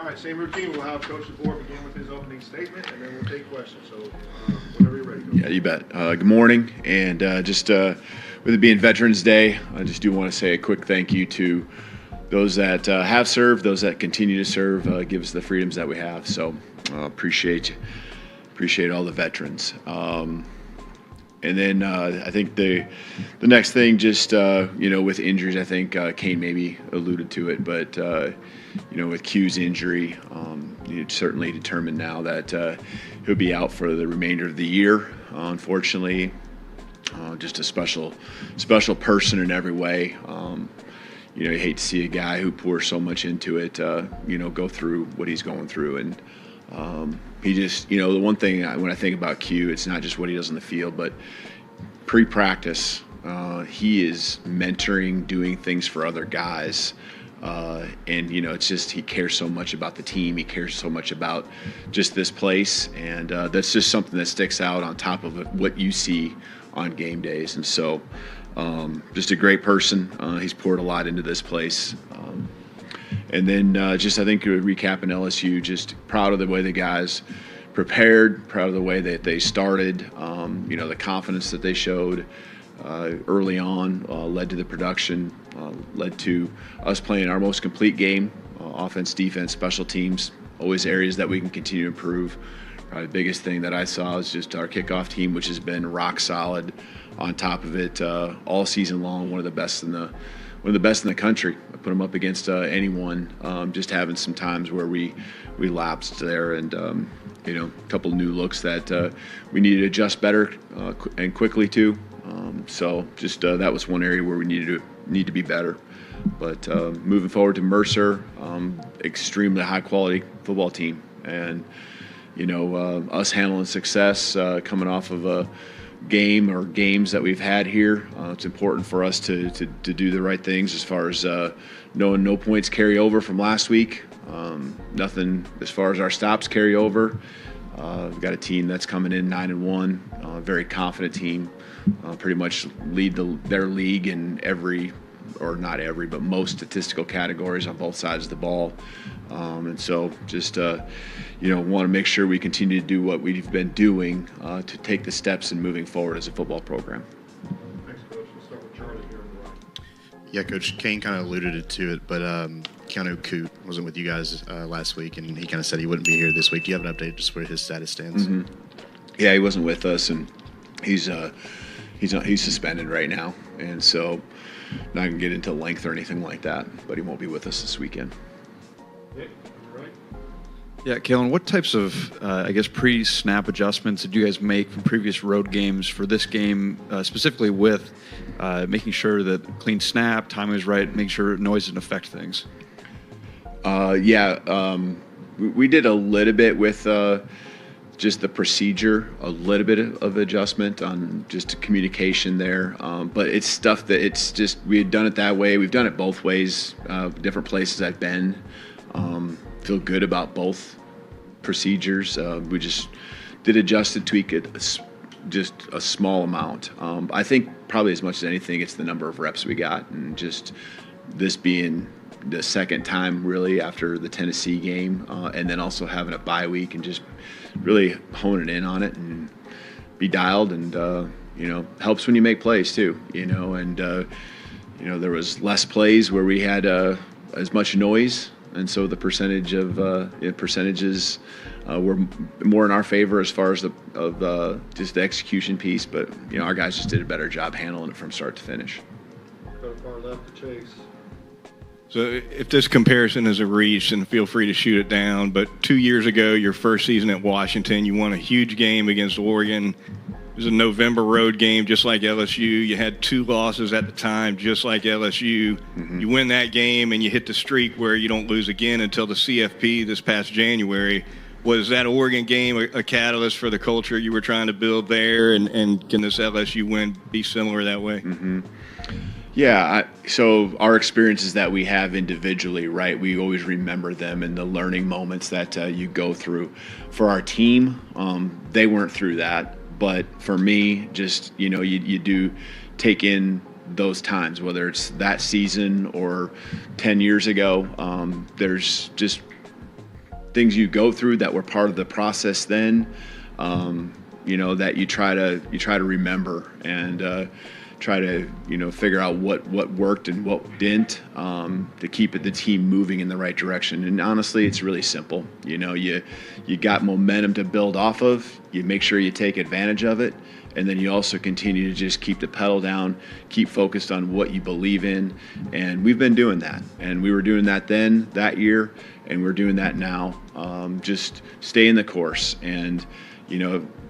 All right, same routine. We'll have Coach Deboer begin with his opening statement, and then we'll take questions. So whenever you're ready, Coach. Yeah, you bet. Good morning. And just with it being Veterans Day, I just do want to say a quick thank you to those that have served, those that continue to serve, give us the freedoms that we have. So appreciate all the veterans. And then I think the next thing, just with injuries, I think Kane maybe alluded to it, but with Q's injury, it's certainly determined now that he'll be out for the remainder of the year. Unfortunately, just a special person in every way. You hate to see a guy who pours so much into it, go through what he's going through. And he just, the one thing when I think about Q, it's not just what he does on the field, but pre-practice, he is mentoring, doing things for other guys. And it's just, he cares so much about the team. He cares so much about just this place. And that's just something that sticks out on top of what you see on game days. And so just a great person. He's poured a lot into this place. And then I think recapping LSU, just proud of the way the guys prepared, proud of the way that they started, the confidence that they showed early on led to the production, led to us playing our most complete game, offense, defense, special teams, always areas that we can continue to improve. Probably the biggest thing that I saw is just our kickoff team, which has been rock solid on top of it all season long, one of the best in the country. I put them up against anyone. Just having some times where we lapsed there, and a couple new looks that we needed to adjust better and quickly to. So just that was one area where we need to be better. But moving forward to Mercer, extremely high quality football team, and us handling success coming off of a game or games that we've had here. It's important for us to do the right things as far as knowing no points carry over from last week. Nothing as far as our stops carry over. We've got a team that's coming in 9-1, very confident team, pretty much lead their league in not every, but most statistical categories on both sides of the ball. And so just, want to make sure we continue to do what we've been doing to take the steps in moving forward as a football program. Thanks, Coach. We'll start with Charlie here on the right. Yeah, Coach, Kane kind of alluded to it, but Keanu Coote wasn't with you guys last week, and he kind of said he wouldn't be here this week. Do you have an update just where his status stands? Mm-hmm. Yeah, he wasn't with us, and he's suspended right now, and so not going to get into length or anything like that, but he won't be with us this weekend. Yeah, Kalen, what types of, pre-snap adjustments did you guys make from previous road games for this game, specifically with making sure that clean snap, timing was right, making sure noise didn't affect things? We did a little bit with just the procedure, a little bit of adjustment on just communication there. But it's stuff that it's just, we had done it that way. We've done it both ways, different places I've been. Feel good about both procedures. We just did adjust and tweak it just a small amount. I think probably as much as anything, it's the number of reps we got, and just this being the second time really after the Tennessee game, and then also having a bye week and just really honing in on it and be dialed, and helps when you make plays too, and there was less plays where we had as much noise. And so the percentages were more in our favor as far as just the execution piece. But our guys just did a better job handling it from start to finish. Go far left to Chase. So if this comparison is a reach, then feel free to shoot it down. But 2 years ago, your first season at Washington, you won a huge game against Oregon. It was a November road game, just like LSU. You had 2 losses at the time, just like LSU. Mm-hmm. You win that game, and you hit the streak where you don't lose again until the CFP this past January. Was that Oregon game a catalyst for the culture you were trying to build there? And can this LSU win be similar that way? Mm-hmm. Yeah, so our experiences that we have individually, right, we always remember them and the learning moments that you go through. For our team, they weren't through that. But for me, just, you do take in those times, whether it's that season or 10 years ago. There's just things you go through that were part of the process then, that you try to remember and try to figure out what worked and what didn't, to keep the team moving in the right direction. And honestly, it's really simple. You got momentum to build off of. You make sure you take advantage of it, and then you also continue to just keep the pedal down, keep focused on what you believe in. And we've been doing that, and we were doing that then that year, and we're doing that now. Just stay in the course. And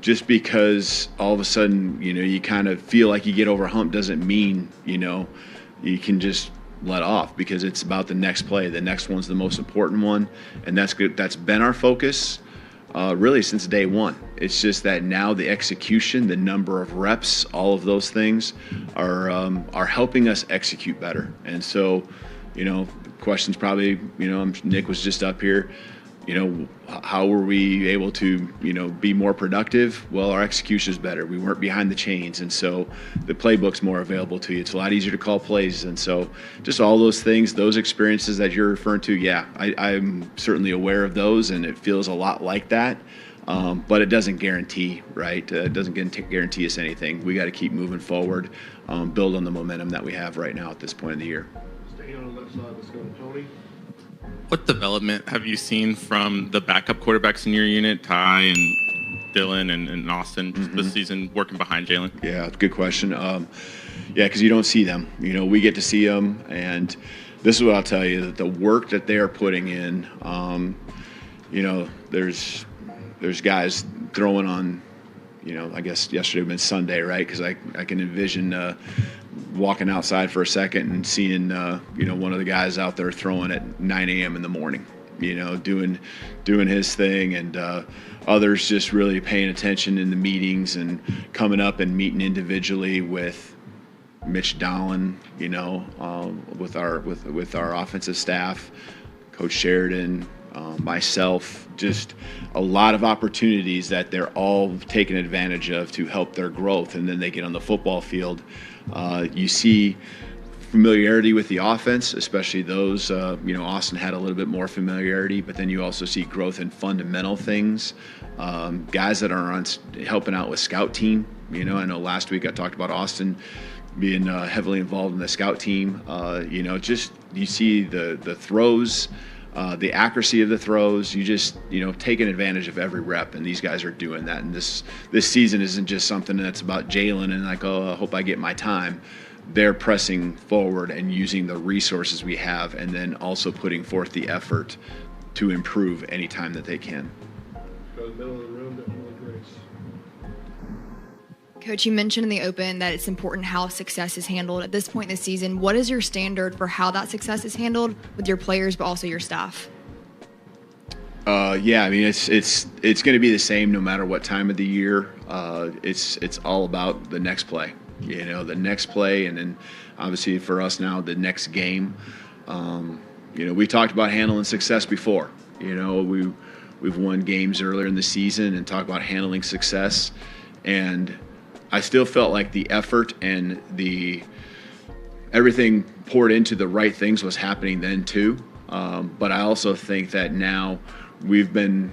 just because all of a sudden, you kind of feel like you get over a hump doesn't mean, you can just let off, because it's about the next play. The next one's the most important one, and that's good. That's been our focus really since day one. It's just that now the execution, the number of reps, all of those things are helping us execute better. And so, the question's probably, Nick was just up here. How were we able to, be more productive? Well, our execution is better. We weren't behind the chains, and so the playbook's more available to you. It's a lot easier to call plays, and so just all those things, those experiences that you're referring to, yeah, I'm certainly aware of those, and it feels a lot like that. But it doesn't guarantee, right? It doesn't guarantee us anything. We got to keep moving forward, build on the momentum that we have right now at this point in the year. Staying on the left side, let's go to Tony. What development have you seen from the backup quarterbacks in your unit, Ty and Dylan and Austin, this season working behind Jalen? Yeah, good question. Because you don't see them. We get to see them, and this is what I'll tell you: that the work that they are putting in. There's guys throwing on. I guess yesterday been Sunday, right? Because I can envision walking outside for a second and seeing one of the guys out there throwing at 9 a.m. in the morning, doing his thing, and others just really paying attention in the meetings and coming up and meeting individually with Mitch Dowling, with our offensive staff, Coach Sheridan, myself, just a lot of opportunities that they're all taking advantage of to help their growth. And then they get on the football field. You see familiarity with the offense, especially those, Austin had a little bit more familiarity, but then you also see growth in fundamental things. Guys that are helping out with scout team. I know last week I talked about Austin being heavily involved in the scout team. Just you see the throws, the accuracy of the throws. You just taking advantage of every rep, and these guys are doing that. And this season isn't just something that's about Jalen and like, oh, I hope I get my time. They're pressing forward and using the resources we have, and then also putting forth the effort to improve any time that they can. Go to the middle of the room to Emily Grace. Coach, you mentioned in the open that it's important how success is handled. At this point in the season, what is your standard for how that success is handled with your players, but also your staff? It's going to be the same no matter what time of the year. It's all about the next play. The next play, and then obviously for us now, the next game. We talked about handling success before. We've won games earlier in the season and talked about handling success, and I still felt like the effort and everything poured into the right things was happening then too. But I also think that now we've been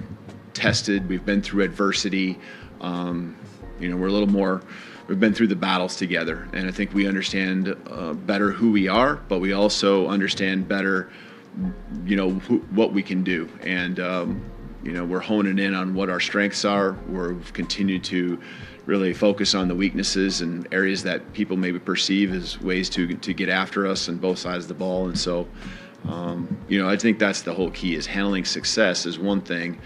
tested, we've been through adversity. We're a little more. We've been through the battles together, and I think we understand better who we are, but we also understand better, what we can do. And we're honing in on what our strengths are. We've continued to really focus on the weaknesses and areas that people maybe perceive as ways to get after us on both sides of the ball. And so, I think that's the whole key, is handling success is one thing,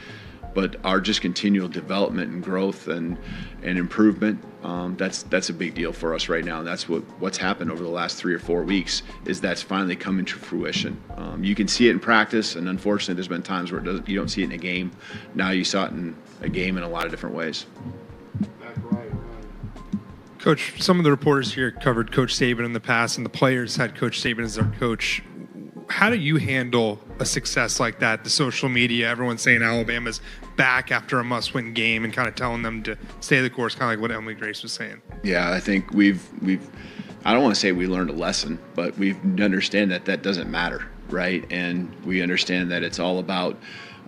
but our just continual development and growth and improvement, that's a big deal for us right now. And that's what's happened over the last 3 or 4 weeks, is that's finally coming to fruition. You can see it in practice, and unfortunately there's been times where you don't see it in a game. Now you saw it in a game in a lot of different ways. Back right. Coach, some of the reporters here covered Coach Saban in the past, and the players had Coach Saban as their coach. How do you handle a success like that? The social media, everyone's saying Alabama's back after a must-win game, and kind of telling them to stay the course, kind of like what Emily Grace was saying. Yeah, I think we've I don't want to say we learned a lesson, but we understand that doesn't matter, right? And we understand that it's all about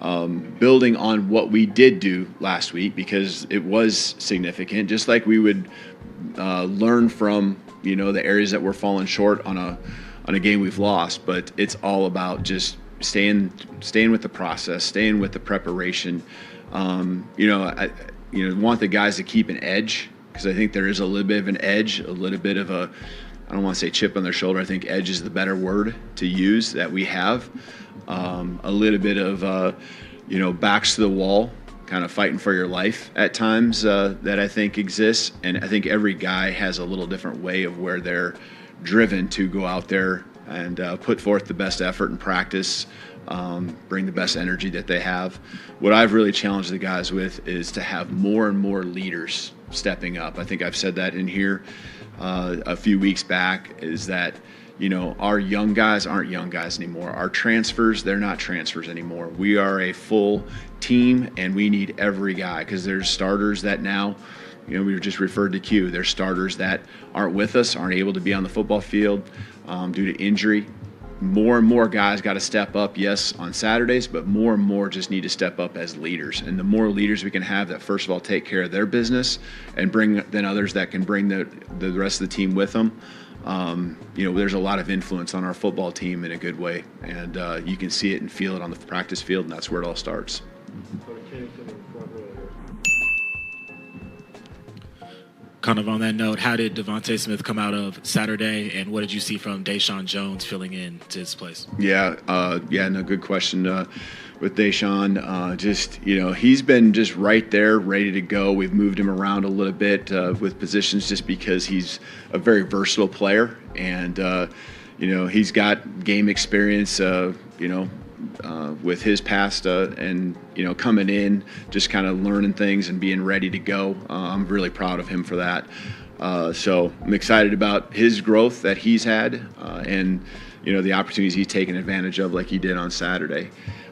building on what we did do last week, because it was significant, just like we would learn from, the areas that we're falling short on a game we've lost. But it's all about just staying with the process, staying with the preparation. I want the guys to keep an edge, because I think there is a little bit of an edge, a little bit of a, I don't want to say chip on their shoulder. I think edge is the better word to use that we have. A little bit of, backs to the wall, kind of fighting for your life at times that I think exists. And I think every guy has a little different way of where they're driven to go out there and put forth the best effort and practice, bring the best energy that they have. What I've really challenged the guys with is to have more and more leaders stepping up. I think I've said that in here a few weeks back, is that, our young guys aren't young guys anymore. Our transfers, they're not transfers anymore. We are a full team, and we need every guy, because there's starters that now, we just referred to Q. There's starters that aren't with us, aren't able to be on the football field due to injury. More and more guys got to step up, yes, on Saturdays, but more and more just need to step up as leaders. And the more leaders we can have that, first of all, take care of their business and bring then others that can bring the rest of the team with them. There's a lot of influence on our football team in a good way, and you can see it and feel it on the practice field, and that's where it all starts. Kind of on that note, how did Devontae Smith come out of Saturday, and what did you see from Deshaun Jones filling in to his place? Good question. With Deshaun, he's been just right there, ready to go. We've moved him around a little bit with positions, just because he's a very versatile player, and he's got game experience. With his past and coming in, just kind of learning things and being ready to go. I'm really proud of him for that. So I'm excited about his growth that he's had and the opportunities he's taken advantage of, like he did on Saturday.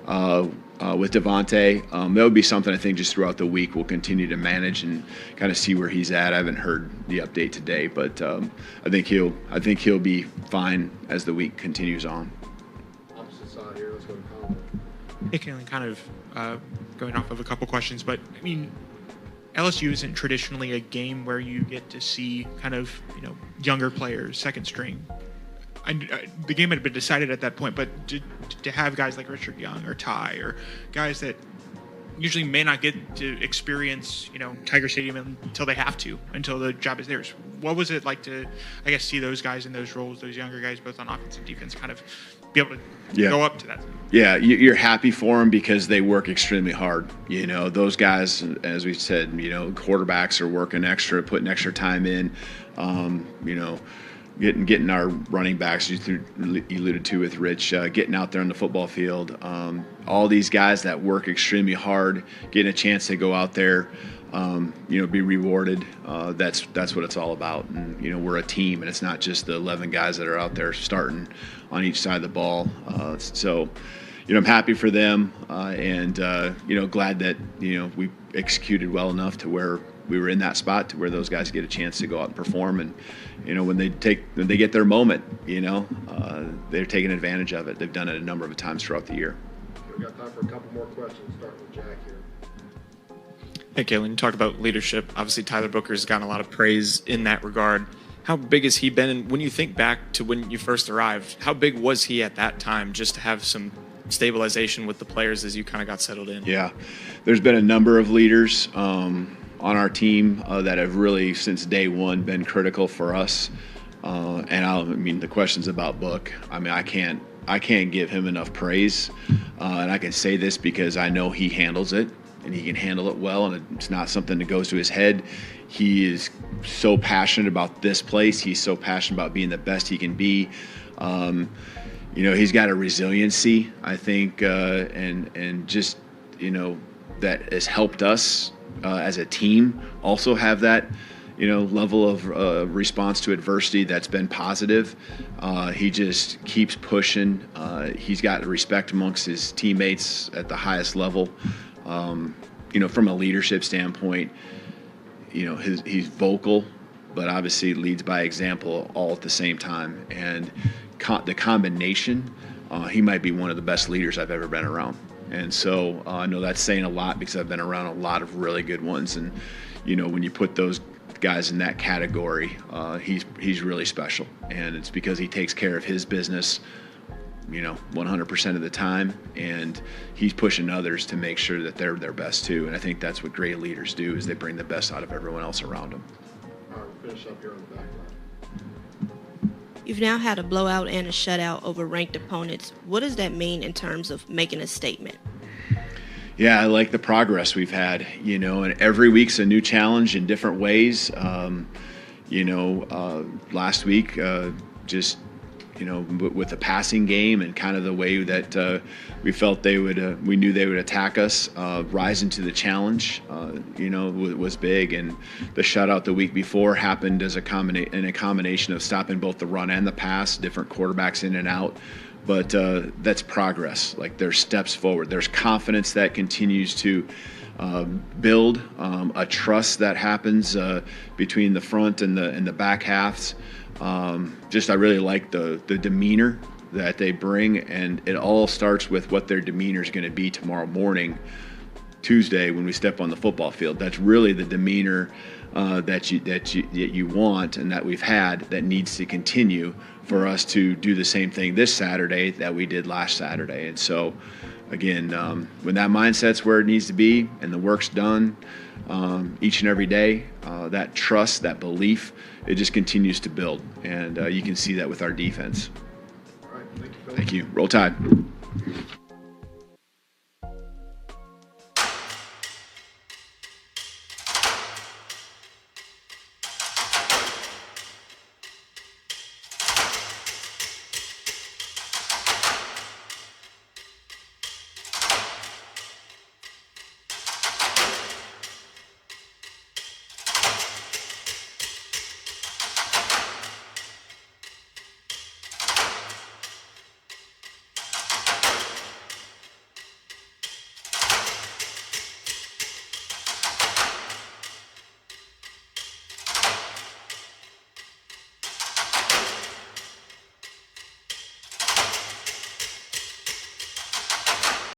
With Devontae, that would be something I think just throughout the week we'll continue to manage and kind of see where he's at. I haven't heard the update today, but I think he'll be fine as the week continues on. Hey, Kalen, kind of going off of a couple questions, but I mean, LSU isn't traditionally a game where you get to see kind of, younger players, second string. The game had been decided at that point, but to have guys like Richard Young or Ty or guys that usually may not get to experience, Tiger Stadium until they have to, until the job is theirs. What was it like to, see those guys in those roles, those younger guys, both on offense and defense, kind of be able to go up to that? Yeah, you're happy for them because they work extremely hard. Those guys, as we said, quarterbacks are working extra, putting extra time in, getting our running backs, you alluded to with Rich, getting out there on the football field. All these guys that work extremely hard, getting a chance to go out there, be rewarded. That's what it's all about. And, we're a team, and it's not just the 11 guys that are out there starting on each side of the ball. So I'm happy for them and, glad that, we executed well enough to where we were in that spot to where those guys get a chance to go out and perform. And, when they get their moment, they're taking advantage of it. They've done it a number of times throughout the year. We've got time for a couple more questions, starting with Jack here. Hey, Kalen, you talked about leadership. Obviously, Tyler Booker's gotten a lot of praise in that regard. How big has he been? And when you think back to when you first arrived, how big was he at that time, just to have some stabilization with the players as you kind of got settled in? Yeah, there's been a number of leaders on our team that have really, since day one, been critical for us. The questions about Book, I can't give him enough praise. And I can say this because I know he handles it, and he can handle it well, and it's not something that goes to his head. He is so passionate about this place. He's so passionate about being the best he can be. He's got a resiliency, I think, and just, that has helped us as a team also have that, level of response to adversity that's been positive. He just keeps pushing. He's got respect amongst his teammates at the highest level. From a leadership standpoint, he's vocal, but obviously leads by example all at the same time. And the combination, he might be one of the best leaders I've ever been around. And so I know that's saying a lot because I've been around a lot of really good ones. And, when you put those guys in that category, he's really special. And it's because he takes care of his business, 100% of the time. And he's pushing others to make sure that they're their best too. And I think that's what great leaders do, is they bring the best out of everyone else around them. All right, we'll finish up here on the back line. You've now had a blowout and a shutout over ranked opponents. What does that mean in terms of making a statement? Yeah, I like the progress we've had, and every week's a new challenge in different ways. Last week, just, with the passing game and kind of the way that we felt we knew they would attack us, rising to the challenge, was big. And the shutout the week before happened as a combination of stopping both the run and the pass, different quarterbacks in and out. But that's progress. Like, there's steps forward. There's confidence that continues to build, a trust that happens between the front and the back halves. I really like the demeanor that they bring, and it all starts with what their demeanor is going to be tomorrow morning, Tuesday, when we step on the football field. That's really the demeanor that you want and that we've had, that needs to continue for us to do the same thing this Saturday that we did last Saturday. And so, again, when that mindset's where it needs to be and the work's done each and every day, that trust, that belief, it just continues to build. And you can see that with our defense. All right, thank you, Phil. Thank you. Roll Tide.